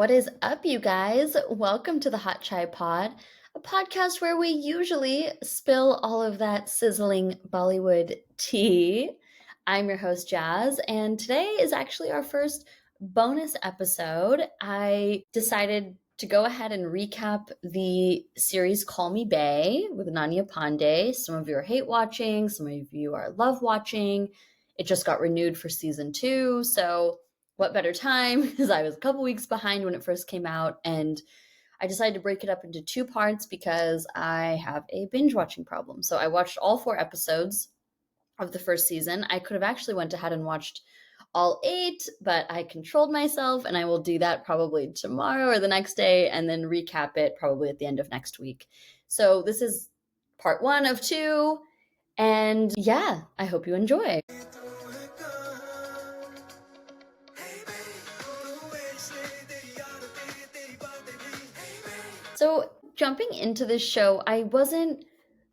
What is up, you guys? Welcome to the Hotchaipod, a podcast where we usually spill all of that sizzling Bollywood tea. I'm your host, Jazz, and today is actually our first bonus episode. I decided to go ahead and recap the series Call Me Bae with Nanya Pandey. Some of you are hate watching, some of you are love watching. It just got renewed for season 2, so what better time? Because I was a couple weeks behind when it first came out, and I decided to break it up into 2 parts because I have a binge watching problem. So I watched all 4 episodes of the first season. I could have actually went ahead and watched all 8, but I controlled myself, and I will do that probably tomorrow or the next day and then recap it probably at the end of next week. So this is part 1 of 2, and yeah, I hope you enjoy. So, jumping into this show, I wasn't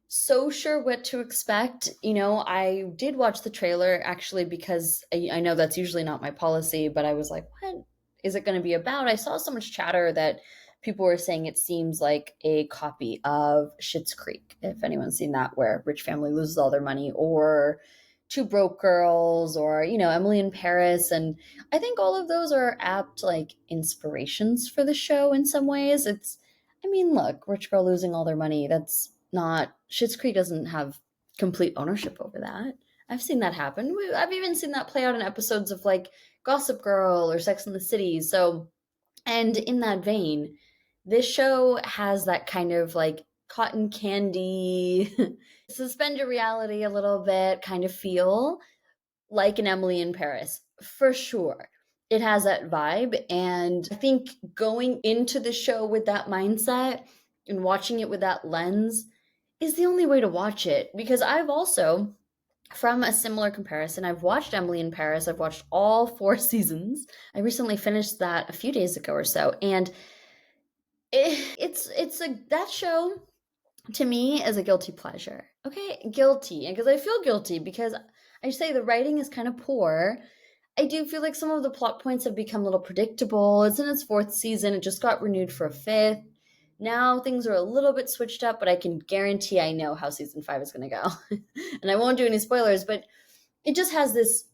so sure what to expect. I did watch the trailer actually because I know that's usually not my policy, but I was like, what is it going to be about? I saw so much chatter that people were saying it seems like a copy of Schitt's Creek, if anyone's seen that, where rich family loses all their money, or Two Broke Girls, or, Emily in Paris. And I think all of those are apt, like, inspirations for the show in some ways. Look, rich girl losing all their money, that's not, Schitt's Creek doesn't have complete ownership over that. I've seen that happen. I've even seen that play out in episodes of like Gossip Girl or Sex and the City. So, and in that vein, this show has that kind of like cotton candy, suspend your reality a little bit kind of feel, like an Emily in Paris, for sure. It has that vibe. And I think going into the show with that mindset and watching it with that lens is the only way to watch it. Because I've also, from a similar comparison, I've watched Emily in Paris. I've watched all 4 seasons. I recently finished that a few days ago or so. And that show to me is a guilty pleasure. Okay, guilty. And because I feel guilty because I say the writing is kind of poor. I do feel like some of the plot points have become a little predictable. It's in its 4th season. It just got renewed for a 5th. Now things are a little bit switched up, but I can guarantee I know how season 5 is going to go. And I won't do any spoilers, but it just has this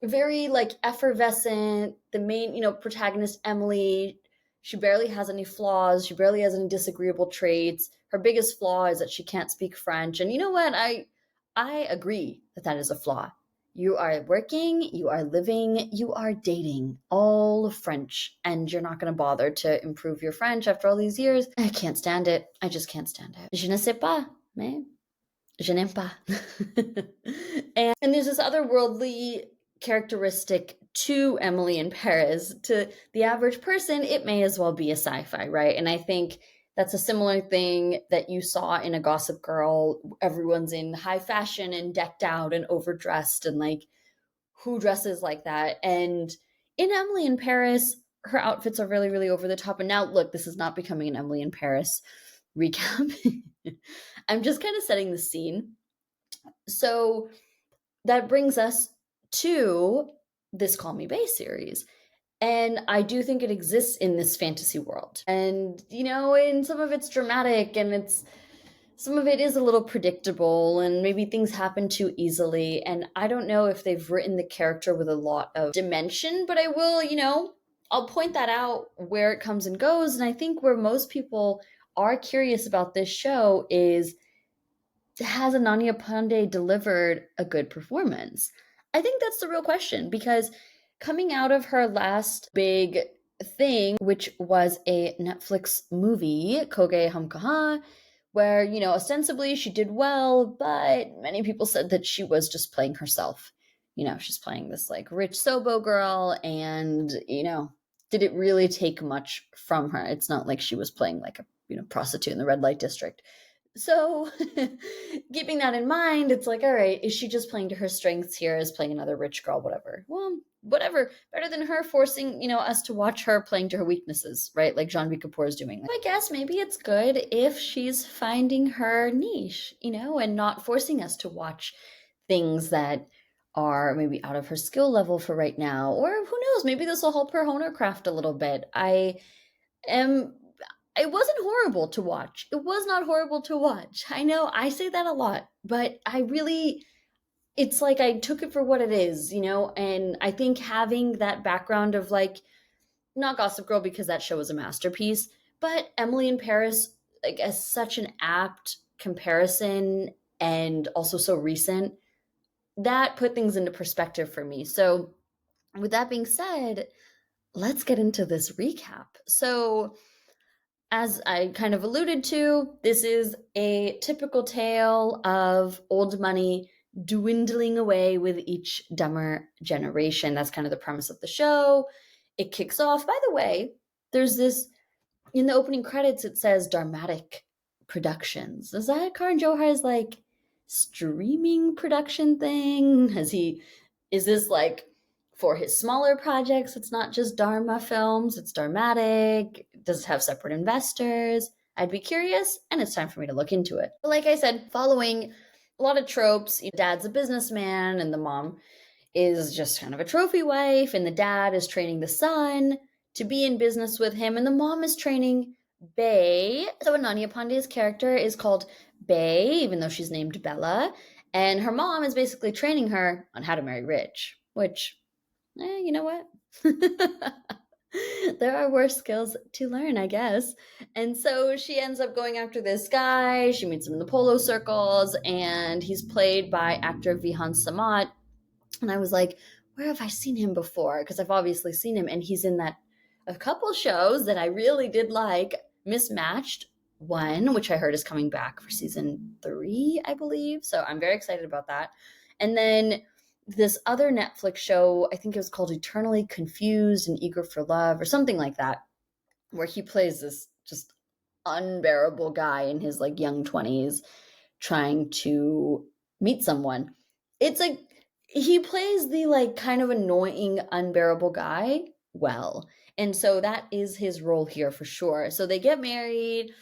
very like effervescent, the main, protagonist, Emily, she barely has any flaws. She barely has any disagreeable traits. Her biggest flaw is that she can't speak French. And you know what? I agree that that is a flaw. You are working, you are living, you are dating all French, and you're not going to bother to improve your French after all these years. I can't stand it. I just can't stand it. Je ne sais pas, mais je n'aime pas. and there's this otherworldly characteristic to Emily in Paris. To the average person, it may as well be a sci-fi, right? And I think that's a similar thing that you saw in a Gossip Girl. Everyone's in high fashion and decked out and overdressed, and like, who dresses like that? And in Emily in Paris, her outfits are really, really over the top. And now, look, this is not becoming an Emily in Paris recap. I'm just kind of setting the scene. So that brings us to this Call Me Bae series. And I do think it exists in this fantasy world. And, and some of it's dramatic, and some of it is a little predictable, and maybe things happen too easily. And I don't know if they've written the character with a lot of dimension, but I will, I'll point that out where it comes and goes. And I think where most people are curious about this show is, has Ananya Pandey delivered a good performance? I think that's the real question, because coming out of her last big thing, which was a Netflix movie, Koge Hum Kaha, where, ostensibly she did well, but many people said that she was just playing herself. She's playing this like rich Sobo girl, and, did it really take much from her? It's not like she was playing like a, prostitute in the red light district. So keeping that in mind, it's like, all right, is she just playing to her strengths here as playing another rich girl, whatever? Well, whatever. Better than her forcing, us to watch her playing to her weaknesses, right? Like Janvi Kapoor is doing. I guess maybe it's good if she's finding her niche, and not forcing us to watch things that are maybe out of her skill level for right now. Or who knows, maybe this will help her hone her craft a little bit. I am it wasn't horrible to watch. It was not horrible to watch. I know I say that a lot, but I really, it's like I took it for what it is, and I think having that background of like, not Gossip Girl because that show was a masterpiece, but Emily in Paris, like, as such an apt comparison and also so recent, that put things into perspective for me. So, with that being said, let's get into this recap. So, as I kind of alluded to, this is a typical tale of old money dwindling away with each dumber generation. That's kind of the premise of the show. It kicks off. By the way, there's this in the opening credits, it says Dramatic Productions. Is that Karan Johar's like streaming production thing? Is this like for his smaller projects? It's not just Dharma films, it's Dharmatic. Does it have separate investors? I'd be curious, and it's time for me to look into it. But like I said, following a lot of tropes, dad's a businessman, and the mom is just kind of a trophy wife, and the dad is training the son to be in business with him, and the mom is training Bae. So Ananya Pandey's character is called Bae, even though she's named Bella, and her mom is basically training her on how to marry rich, which, you know what? There are worse skills to learn, I guess. And so she ends up going after this guy. She meets him in the polo circles, and he's played by actor Vihan Samat. And I was like, where have I seen him before? Because I've obviously seen him, and he's in that a couple shows that I really did like. Mismatched one, which I heard is coming back for season 3, I believe. So I'm very excited about that. And then this other Netflix show, I think it was called Eternally Confused and Eager for Love or something like that, where he plays this just unbearable guy in his like young 20s trying to meet someone. It's like he plays the like kind of annoying, unbearable guy well. And so that is his role here for sure. So they get married.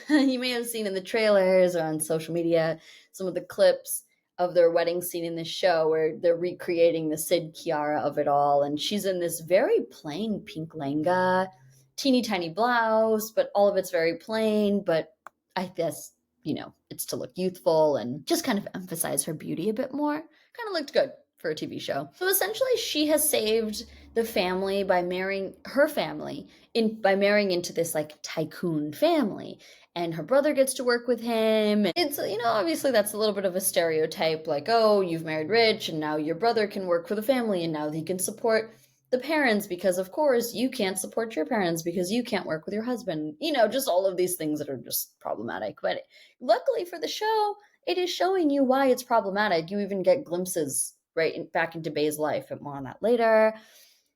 You may have seen in the trailers or on social media some of the clips of their wedding scene in this show where they're recreating the Sid Kiara of it all. And she's in this very plain pink lehenga, teeny tiny blouse, but all of it's very plain. But I guess, it's to look youthful and just kind of emphasize her beauty a bit more. Kind of looked good for a TV show. So essentially she has saved the family by marrying by marrying into this like tycoon family. And her brother gets to work with him. It's, obviously that's a little bit of a stereotype, like, oh, you've married rich and now your brother can work for the family and now he can support the parents because, of course, you can't support your parents because you can't work with your husband. Just all of these things that are just problematic. But luckily for the show, it is showing you why it's problematic. You even get glimpses back into Bae's life, but more on that later.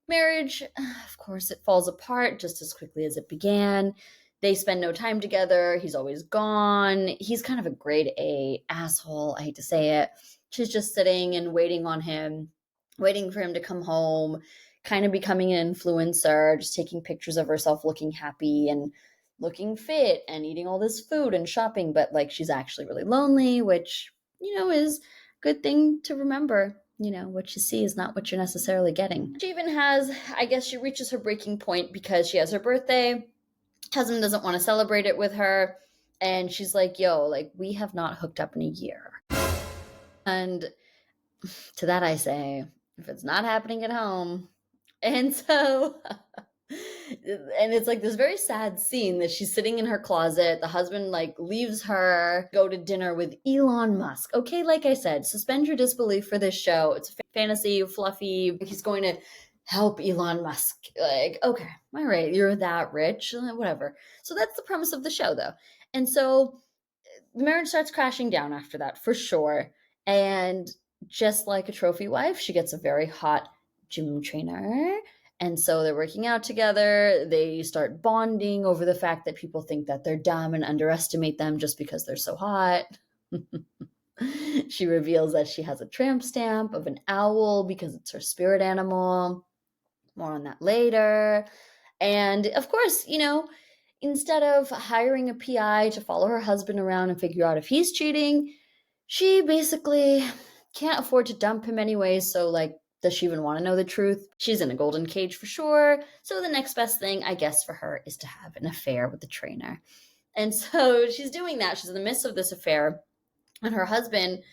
Marriage, of course, it falls apart just as quickly as it began. They spend no time together. He's always gone. He's kind of a grade A asshole. I hate to say it. She's just sitting and waiting on him, waiting for him to come home, kind of becoming an influencer, just taking pictures of herself looking happy and looking fit and eating all this food and shopping. But like, she's actually really lonely, which, is a good thing to remember. What you see is not what you're necessarily getting. She even has, I guess she reaches her breaking point because she has her birthday. Husband doesn't want to celebrate it with her. And she's like, yo, like, we have not hooked up in a year. And to that I say, if it's not happening at home. And so, and it's like this very sad scene that she's sitting in her closet. The husband like leaves her, go to dinner with Elon Musk. Okay, like I said, suspend your disbelief for this show. It's fantasy, fluffy. He's going to help Elon Musk. Like, okay, all right, you're that rich, whatever. So that's the premise of the show, though. And so the marriage starts crashing down after that, for sure. And just like a trophy wife, she gets a very hot gym trainer. And so they're working out together. They start bonding over the fact that people think that they're dumb and underestimate them just because they're so hot. She reveals that she has a tramp stamp of an owl because it's her spirit animal. More on that later. And of course, instead of hiring a PI to follow her husband around and figure out if he's cheating, she basically can't afford to dump him anyway. So like Does she even want to know the truth? She's in a golden cage for sure. So the next best thing, I guess, for her is to have an affair with the trainer. And so she's doing that. She's in the midst of this affair. And her husband,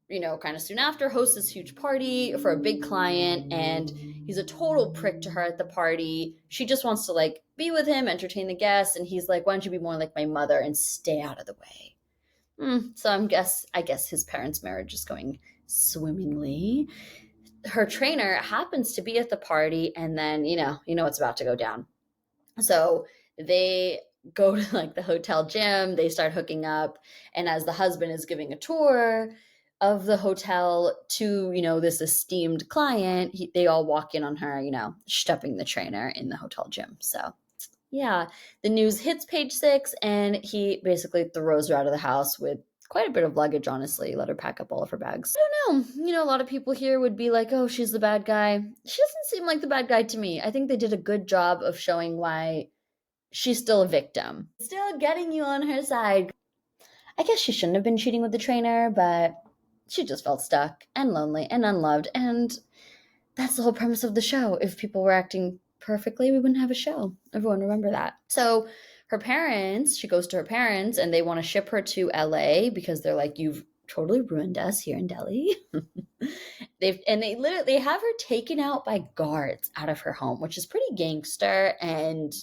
kind of soon after, hosts this huge party for a big client. And he's a total prick to her at the party. She just wants to like be with him, entertain the guests. And he's like, why don't you be more like my mother and stay out of the way? So I guess his parents' marriage is going swimmingly. Her trainer happens to be at the party, and then what's about to go down. So they go to like the hotel gym, they start hooking up, and as the husband is giving a tour of the hotel to this esteemed client, they all walk in on her stepping the trainer in the hotel gym. So yeah, the news hits page 6, and he basically throws her out of the house with quite a bit of luggage, honestly. Let her pack up all of her bags. I don't know. A lot of people here would be like, oh, she's the bad guy. She doesn't seem like the bad guy to me. I think they did a good job of showing why she's still a victim. Still getting you on her side. I guess she shouldn't have been cheating with the trainer, but she just felt stuck and lonely and unloved. And that's the whole premise of the show. If people were acting perfectly, we wouldn't have a show. Everyone remember that. So she goes to her parents, and they want to ship her to LA because they're like, you've totally ruined us here in Delhi. They have her taken out by guards out of her home, which is pretty gangster. And,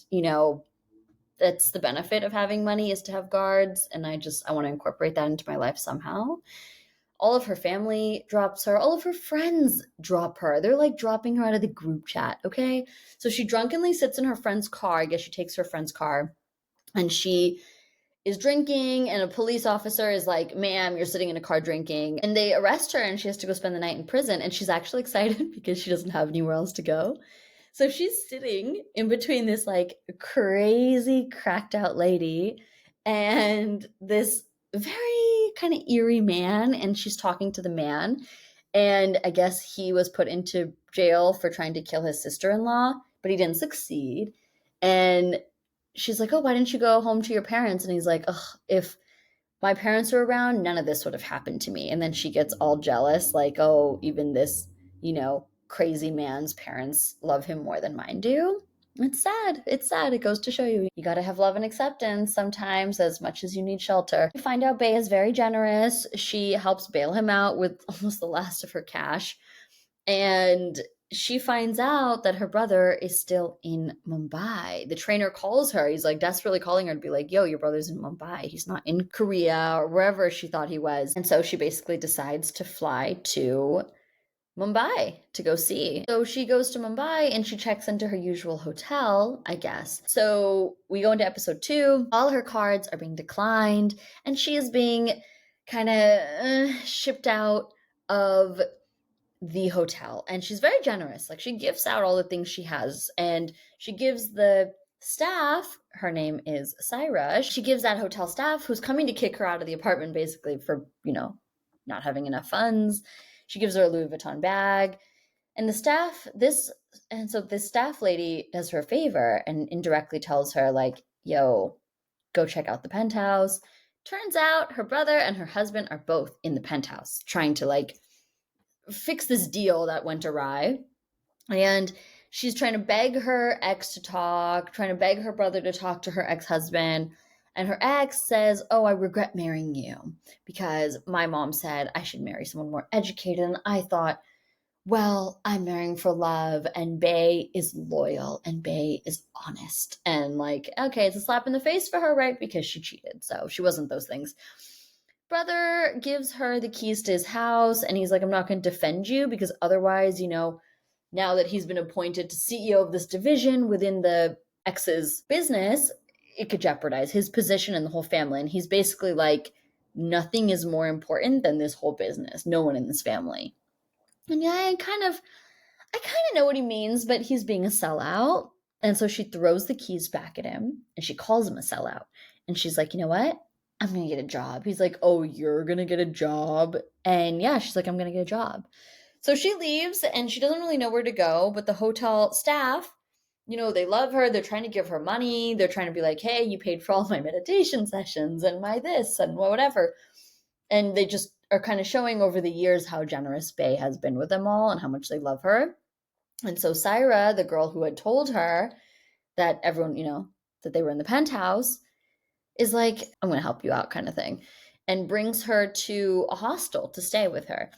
that's the benefit of having money, is to have guards. And I want to incorporate that into my life somehow. All of her family drops her. All of her friends drop her. They're like dropping her out of the group chat, okay? So she drunkenly sits in her friend's car. I guess she takes her friend's car, and she is drinking, and a police officer is like, ma'am, you're sitting in a car drinking. And they arrest her, and she has to go spend the night in prison. And she's actually excited because she doesn't have anywhere else to go. So she's sitting in between this like crazy cracked out lady and this very kind of eerie man, and she's talking to the man, and I guess he was put into jail for trying to kill his sister-in-law, but he didn't succeed. And she's like, oh, why didn't you go home to your parents? And he's like, ugh, if my parents were around, none of this would have happened to me. And then she gets all jealous, like, oh, even this crazy man's parents love him more than mine do. It's sad. It goes to show you got to have love and acceptance sometimes as much as you need shelter. We find out Bae is very generous. She helps bail him out with almost the last of her cash. And she finds out that her brother is still in Mumbai. The trainer calls her. He's like desperately calling her to be like, yo, your brother's in Mumbai. He's not in Korea or wherever she thought he was. And so she basically decides to fly to Mumbai to go see. So she goes to Mumbai and she checks into her usual hotel, I guess. So we go into episode 2. All her cards are being declined, and she is being kind of shipped out of the hotel. And she's very generous. Like, she gives out all the things she has, and she gives the staff, her name is Syra, she gives that hotel staff who's coming to kick her out of the apartment basically for, not having enough funds. She gives her a Louis Vuitton bag. And this staff lady does her a favor and indirectly tells her, like, yo, go check out the penthouse. Turns out her brother and her husband are both in the penthouse trying to, like, fix this deal that went awry. And she's trying to beg her ex to talk, trying to beg her brother to talk to her ex-husband. And her ex says, oh, I regret marrying you because my mom said I should marry someone more educated. And I thought, well, I'm marrying for love, and Bae is loyal and Bae is honest. And like, okay, it's a slap in the face for her, right? Because she cheated. So she wasn't those things. Brother gives her the keys to his house, and he's like, I'm not going to defend you because otherwise, now that he's been appointed to CEO of this division within the ex's business, it could jeopardize his position and the whole family. And he's basically like, nothing is more important than this whole business. No one in this family. And yeah, I kind of know what he means, but he's being a sellout. And so she throws the keys back at him, and she calls him a sellout. And she's like, you know what? I'm going to get a job. He's like, oh, you're going to get a job? And yeah, she's like, I'm going to get a job. So she leaves, and she doesn't really know where to go, but the hotel staff, they love her. They're trying to give her money. They're trying to be like, hey, you paid for all my meditation sessions and my this and whatever. And they just are kind of showing over the years how generous Bae has been with them all and how much they love her. And so Syra, the girl who had told her that everyone, that they were in the penthouse, is like, I'm going to help you out kind of thing, and brings her to a hostel to stay with her.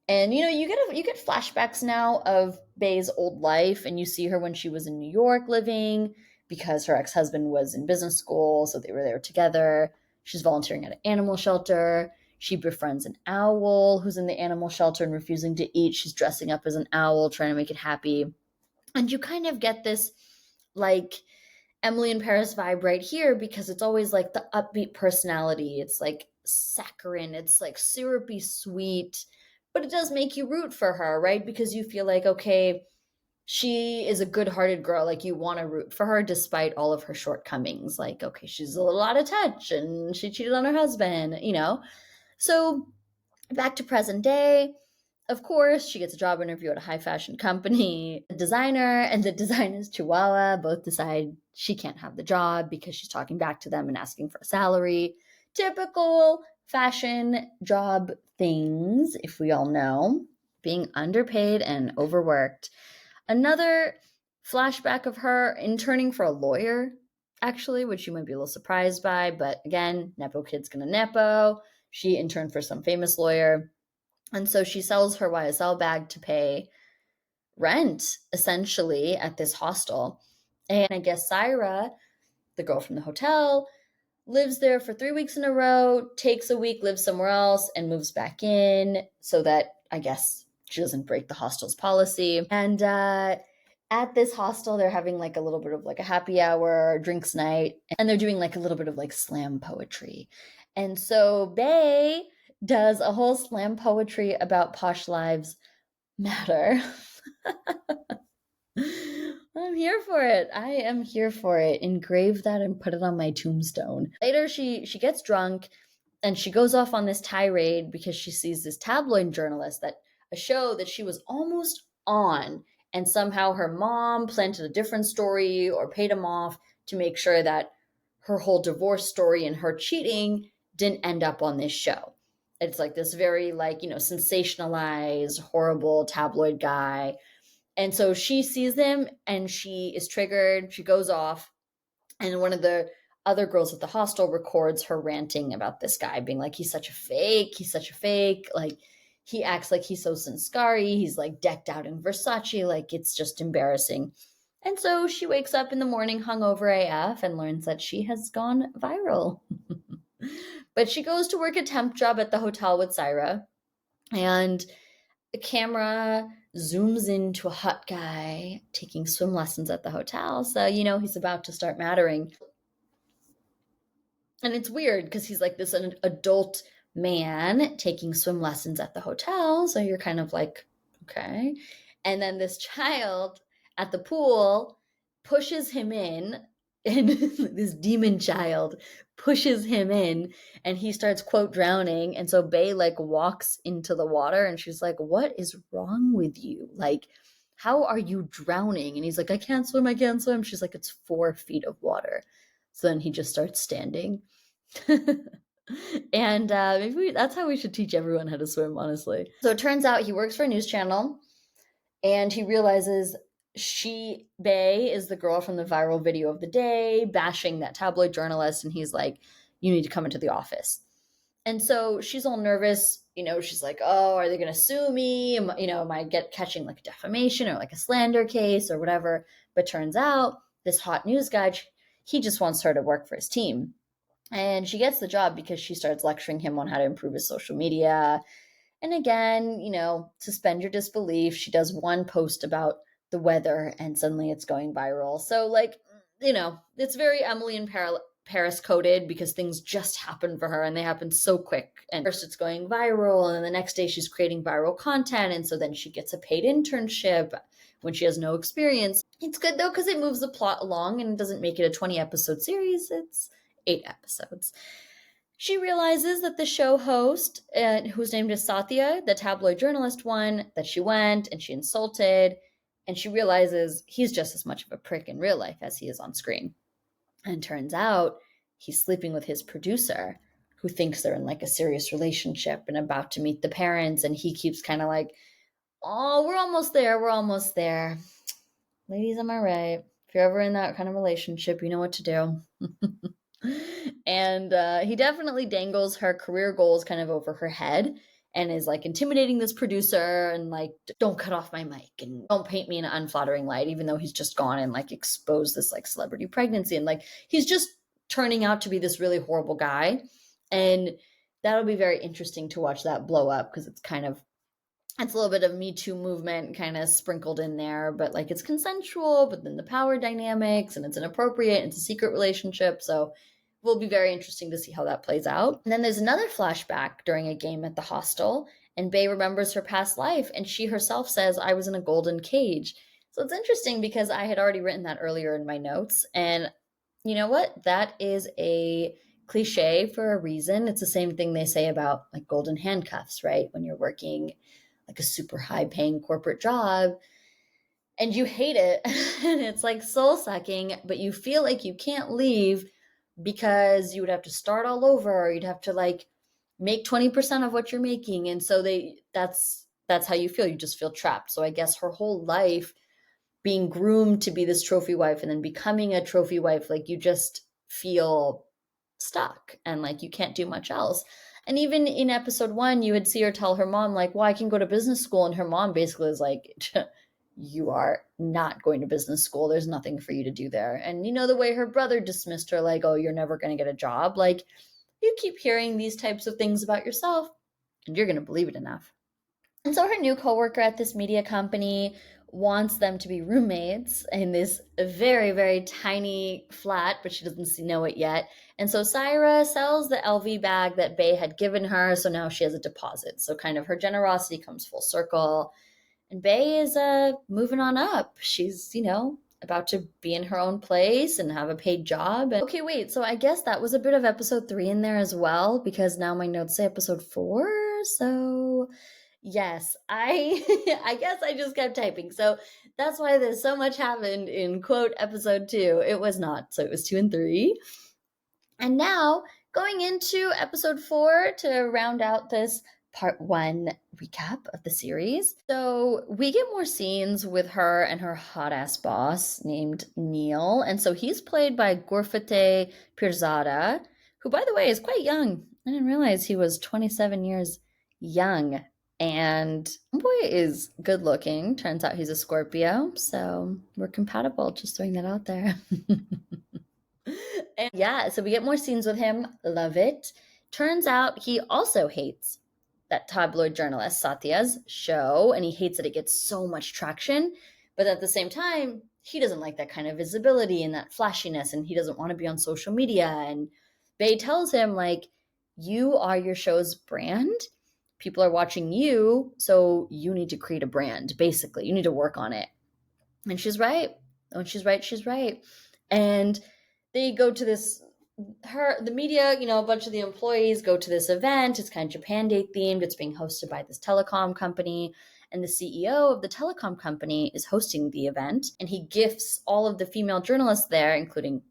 And you get flashbacks now of Bae's old life, and you see her when she was in New York living because her ex-husband was in business school, so they were there together. She's volunteering at an animal shelter. She befriends an owl who's in the animal shelter and refusing to eat. She's dressing up as an owl, trying to make it happy. And you kind of get this like Emily in Paris vibe right here, because it's always like the upbeat personality. It's like saccharine, it's like syrupy sweet, but it does make you root for her, right? Because you feel like, okay, she is a good-hearted girl. Like, you want to root for her despite all of her shortcomings. Like, okay, she's a little out of touch and she cheated on her husband, So back to present day. Of course, she gets a job interview at a high fashion company. The designer and the designer's chihuahua both decide she can't have the job because she's talking back to them and asking for a salary. Typical fashion job things, if we all know, being underpaid and overworked. Another flashback of her interning for a lawyer, actually, which you might be a little surprised by, but again, Nepo kid's gonna Nepo. She interned for some famous lawyer. And so she sells her YSL bag to pay rent, essentially, at this hostel. And I guess Syra, the girl from the hotel, lives there for 3 weeks in a row, takes a week, lives somewhere else, and moves back in so that, I guess, she doesn't break the hostel's policy. And at this hostel, they're having like a little bit of like a happy hour, drinks night, and they're doing like a little bit of like slam poetry. And so Bae does a whole slam poetry about Posh Lives Matter. I'm here for it. I am here for it. Engrave that and put it on my tombstone. Later, she gets drunk and she goes off on this tirade because she sees this tabloid journalist, that a show that she was almost on, and somehow her mom planted a different story or paid him off to make sure that her whole divorce story and her cheating didn't end up on this show. It's like this very sensationalized, horrible tabloid guy. And so she sees him and she is triggered. She goes off, and one of the other girls at the hostel records her ranting about this guy, being like, he's such a fake. He's such a fake. Like, he acts like he's so sanskari. He's like decked out in Versace. Like, it's just embarrassing. And so she wakes up in the morning hungover AF and learns that she has gone viral. But she goes to work a temp job at the hotel with Syra, and the camera zooms into a hot guy taking swim lessons at the hotel. So, he's about to start mattering. And it's weird because he's like this adult man taking swim lessons at the hotel. So you're kind of like, okay. And then this child at the pool pushes him in, and this demon child pushes him in, and he starts, quote, drowning. And so Bae like walks into the water and she's like, what is wrong with you? Like, how are you drowning? And he's like, I can't swim. She's like, it's 4 feet of water. So then he just starts standing. And maybe that's how we should teach everyone how to swim, honestly. So it turns out he works for a news channel, and he realizes Bae is the girl from the viral video of the day bashing that tabloid journalist, and he's like, you need to come into the office. And so she's all nervous, she's like, oh, are they going to sue me? Am I catching like defamation or like a slander case or whatever? But turns out this hot news guy, he just wants her to work for his team. And she gets the job because she starts lecturing him on how to improve his social media. And again, suspend your disbelief. She does one post about the weather and suddenly it's going viral. So it's very Emily in Paris coded, because things just happen for her and they happen so quick. And first it's going viral, and then the next day she's creating viral content. And so then she gets a paid internship when she has no experience. It's good though, because it moves the plot along and doesn't make it a 20 episode series. It's 8 episodes. She realizes that the show host, whose name is Satya, the tabloid journalist one, that she went and she insulted, and she realizes he's just as much of a prick in real life as he is on screen. And turns out he's sleeping with his producer, who thinks they're in like a serious relationship and about to meet the parents, and he keeps kind of like, oh, we're almost there, we're almost there. Ladies, am I right? If you're ever in that kind of relationship, you know what to do. And he definitely dangles her career goals kind of over her head and is like intimidating this producer and like, don't cut off my mic and don't paint me in an unflattering light, even though he's just gone and like exposed this like celebrity pregnancy. And like, he's just turning out to be this really horrible guy. And that'll be very interesting to watch that blow up, because it's a little bit of Me Too movement kind of sprinkled in there, but like it's consensual, but then the power dynamics, and it's inappropriate, and it's a secret relationship. So it will be very interesting to see how that plays out. And then there's another flashback during a game at the hostel, and Bae remembers her past life, and she herself says, I was in a golden cage. So it's interesting because I had already written that earlier in my notes. And you know what? That is a cliche for a reason. It's the same thing they say about like golden handcuffs, right? When you're working like a super high paying corporate job and you hate it and it's like soul sucking, but you feel like you can't leave because you would have to start all over, or you'd have to like make 20% of what you're making. And so that's how you feel. You just feel trapped. So I guess her whole life being groomed to be this trophy wife and then becoming a trophy wife, like you just feel stuck and like you can't do much else. And even in episode 1, you would see her tell her mom, like, well, I can go to business school. And her mom basically is like, you are not going to business school. There's nothing for you to do there. And you know, the way her brother dismissed her, like, oh, you're never going to get a job. Like, you keep hearing these types of things about yourself and you're going to believe it enough. And so her new coworker at this media company wants them to be roommates in this very, very tiny flat, but she doesn't know it yet. And so Syra sells the LV bag that Bae had given her, so now she has a deposit. So kind of her generosity comes full circle. And Bae is moving on up. She's, about to be in her own place and have a paid job. And okay, wait, so I guess that was a bit of episode 3 in there as well, because now my notes say episode 4. So yes, I guess I just kept typing. So that's why there's so much happened in quote episode 2. It was not. So it was 2 and 3. And now going into episode 4 to round out this part 1 recap of the series. So we get more scenes with her and her hot ass boss named Neil. And so he's played by Gurfate Pirzada, who by the way is quite young. I didn't realize he was 27 years young. And boy is good looking. Turns out he's a Scorpio. So we're compatible. Just throwing that out there. And yeah, so we get more scenes with him. Love it. Turns out he also hates that tabloid journalist Satya's show, and he hates that it gets so much traction. But at the same time, he doesn't like that kind of visibility and that flashiness, and he doesn't want to be on social media. And Bae tells him, like, you are your show's brand. People are watching you, so you need to create a brand, basically. You need to work on it. And she's right. When she's right, she's right. And they go to the media, a bunch of the employees go to this event. It's kind of Japan Day themed. It's being hosted by this telecom company. And the CEO of the telecom company is hosting the event. And he gifts all of the female journalists there, including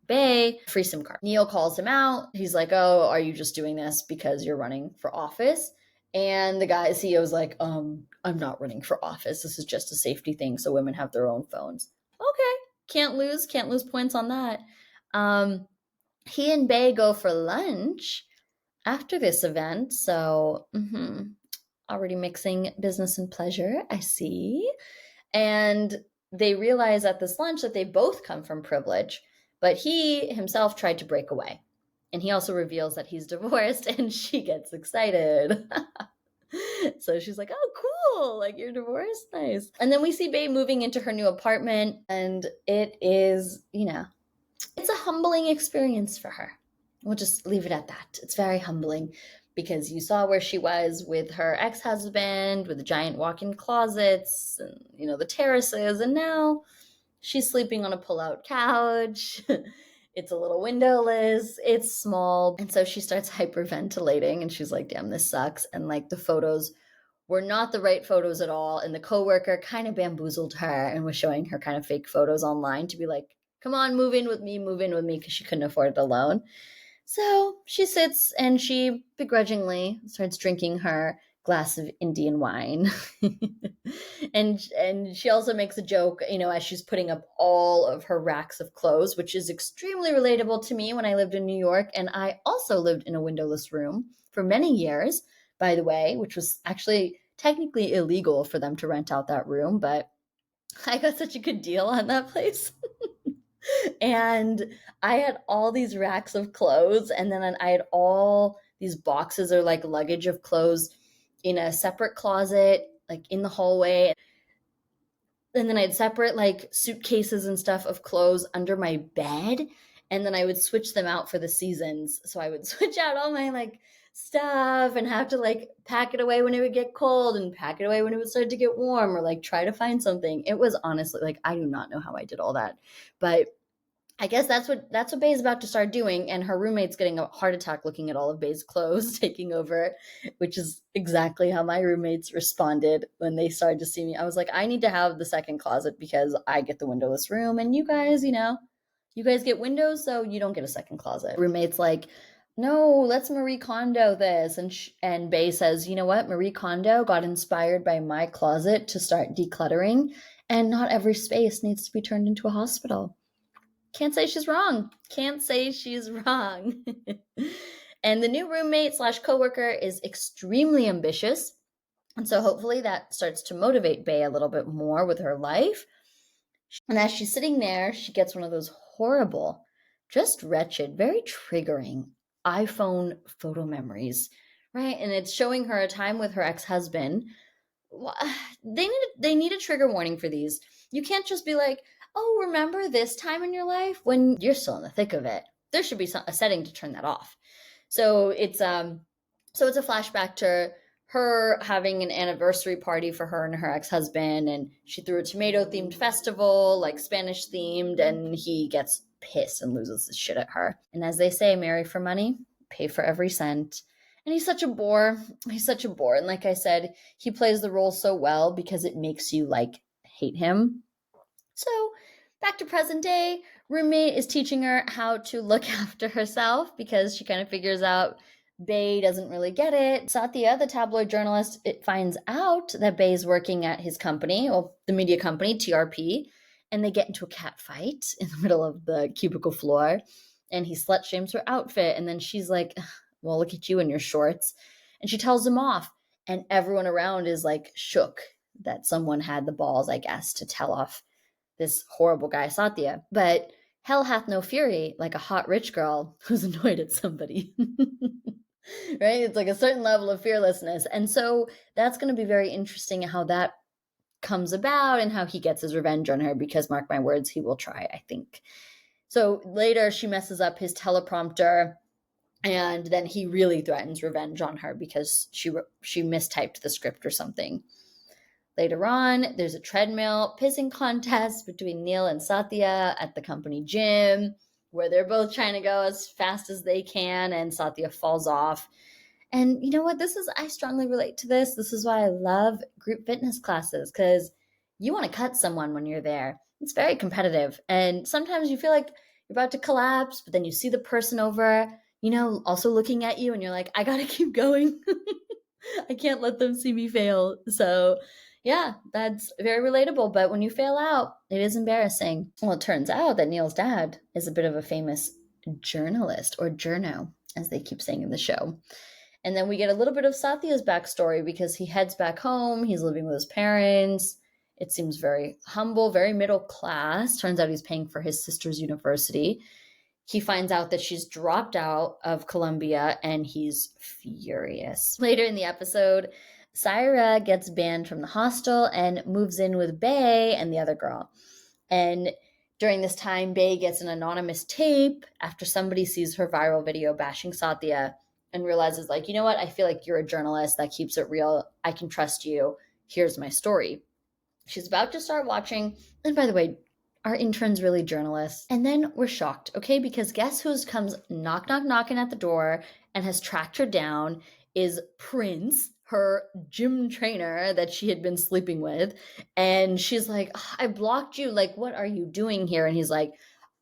Bae, free SIM card. Neil calls him out. He's like, oh, are you just doing this because you're running for office? And the CEO is like, I'm not running for office. This is just a safety thing so women have their own phones. Okay, can't lose points on that. He and Bae go for lunch after this event. So already mixing business and pleasure, I see. And they realize at this lunch that they both come from privilege, but he himself tried to break away. And he also reveals that he's divorced, and she gets excited. So she's like, oh, cool. Like, you're divorced? Nice. And then we see Bae moving into her new apartment, and it is, it's a humbling experience for her. We'll just leave it at that. It's very humbling because you saw where she was with her ex-husband, with the giant walk-in closets and, the terraces. And now she's sleeping on a pull-out couch. It's a little windowless. It's small. And so she starts hyperventilating and she's like, damn, this sucks. And like the photos were not the right photos at all. And the coworker kind of bamboozled her and was showing her kind of fake photos online to be like, come on, move in with me, because she couldn't afford it alone. So she sits and she begrudgingly starts drinking her glass of Indian wine. And she also makes a joke, as she's putting up all of her racks of clothes, which is extremely relatable to me when I lived in New York. And I also lived in a windowless room for many years, by the way, which was actually technically illegal for them to rent out that room, but I got such a good deal on that place. And I had all these racks of clothes, and then I had all these boxes or like luggage of clothes in a separate closet, like in the hallway. And then I had separate like suitcases and stuff of clothes under my bed. And then I would switch them out for the seasons. So I would switch out all my like stuff and have to like pack it away when it would get cold and pack it away when it would start to get warm, or like try to find something. It was honestly like, I do not know how I did all that. But I guess that's what Bae's about to start doing, and her roommate's getting a heart attack looking at all of Bae's clothes, taking over, which is exactly how my roommates responded when they started to see me. I was like, I need to have the second closet because I get the windowless room, and you guys, you guys get windows, so you don't get a second closet. Roommate's like, no, let's Marie Kondo this, and Bae says, you know what? Marie Kondo got inspired by my closet to start decluttering, and not every space needs to be turned into a hospital. Can't say she's wrong. Can't say she's wrong. And the new roommate slash coworker is extremely ambitious. And so hopefully that starts to motivate Bae a little bit more with her life. And as she's sitting there, she gets one of those horrible, just wretched, very triggering iPhone photo memories, right? And it's showing her a time with her ex-husband. They need a trigger warning for these. You can't just be like, oh, remember this time in your life when you're still in the thick of it. There should be a setting to turn that off. So it's a flashback to her having an anniversary party for her and her ex-husband, and she threw a tomato themed festival, like Spanish themed, and he gets pissed and loses his shit at her. And as they say, marry for money, pay for every cent. And he's such a bore. He's such a bore. And like I said, he plays the role so well because it makes you like hate him. So back to present day, roommate is teaching her how to look after herself because she kind of figures out Bae doesn't really get it. Satya, the tabloid journalist, it finds out that Bae's working at his company, or the media company, TRP, and they get into a cat fight in the middle of the cubicle floor, and he slut shames her outfit, and then she's like, well, look at you in your shorts, and she tells him off, and everyone around is like shook that someone had the balls, I guess, to tell off this horrible guy, Satya. But hell hath no fury like a hot rich girl who's annoyed at somebody. Right? It's like a certain level of fearlessness. And so that's going to be very interesting how that comes about and how he gets his revenge on her, because mark my words, he will try, I think. So later she messes up his teleprompter, and then he really threatens revenge on her because she mistyped the script or something. Later on, there's a treadmill pissing contest between Neil and Satya at the company gym, where they're both trying to go as fast as they can, and Satya falls off. And you know what? I strongly relate to this. This is why I love group fitness classes, because you want to cut someone when you're there. It's very competitive. And sometimes you feel like you're about to collapse, but then you see the person over, also looking at you, and you're like, I got to keep going. I can't let them see me fail. So yeah, that's very relatable. But when you fail out, it is embarrassing. Well, it turns out that Neil's dad is a bit of a famous journalist, or journo, as they keep saying in the show. And then we get a little bit of Satya's backstory because he heads back home. He's living with his parents. It seems very humble, very middle class. Turns out he's paying for his sister's university. He finds out that she's dropped out of Columbia, and he's furious. Later in the episode, Syra gets banned from the hostel and moves in with Bae and the other girl. And during this time, Bae gets an anonymous tape after somebody sees her viral video bashing Satya and realizes, like, you know what? I feel like you're a journalist that keeps it real. I can trust you. Here's my story. She's about to start watching. And by the way, are interns really journalists? And then we're shocked, okay? Because guess who comes knocking at the door and has tracked her down is Prince, her gym trainer that she had been sleeping with. And she's like, I blocked you. Like, what are you doing here? And he's like,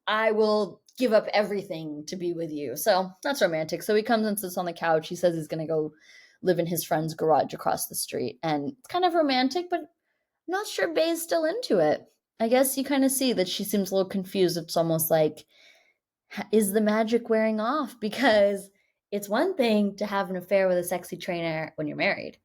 I will give up everything to be with you. So that's romantic. So he comes and sits on the couch. He says he's going to go live in his friend's garage across the street. And it's kind of romantic, but I'm not sure Bae's still into it. I guess you kind of see that she seems a little confused. It's almost like, is the magic wearing off? Because it's one thing to have an affair with a sexy trainer when you're married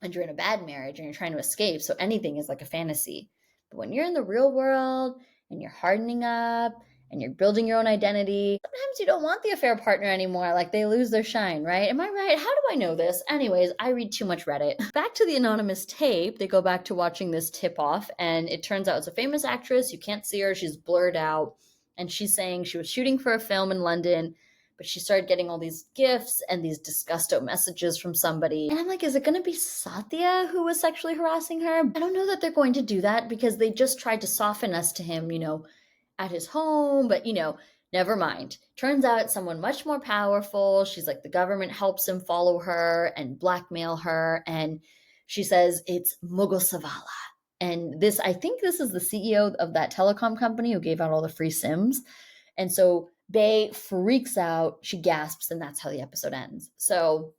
and you're in a bad marriage and you're trying to escape. So anything is like a fantasy. But when you're in the real world and you're hardening up and you're building your own identity, sometimes you don't want the affair partner anymore. Like they lose their shine, right? Am I right? How do I know this? Anyways, I read too much Reddit. Back to the anonymous tape, they go back to watching this tip off, and it turns out it's a famous actress. You can't see her, she's blurred out. And she's saying she was shooting for a film in London, but she started getting all these gifts and these disgusto messages from somebody. And I'm like, is it going to be Satya who was sexually harassing her? I don't know that they're going to do that because they just tried to soften us to him, at his home, but never mind. Turns out it's someone much more powerful. She's like, the government helps him follow her and blackmail her. And she says it's Mughal Savala. And I think this is the CEO of that telecom company who gave out all the free SIMs. And so Bae freaks out, she gasps, and that's how the episode ends. So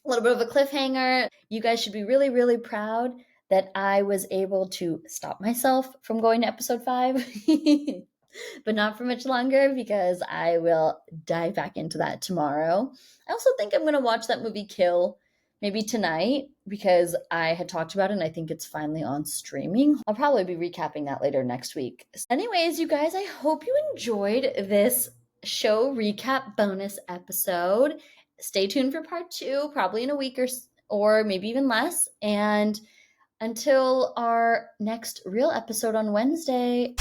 a little bit of a cliffhanger. You guys should be really, really proud that I was able to stop myself from going to episode 5. But not for much longer because I will dive back into that tomorrow. I also think I'm going to watch that movie Kill maybe tonight because I had talked about it and I think it's finally on streaming. I'll probably be recapping that later next week. Anyways, you guys, I hope you enjoyed this show recap bonus episode. Stay tuned for part 2, probably in a week or maybe even less. And until our next real episode on Wednesday,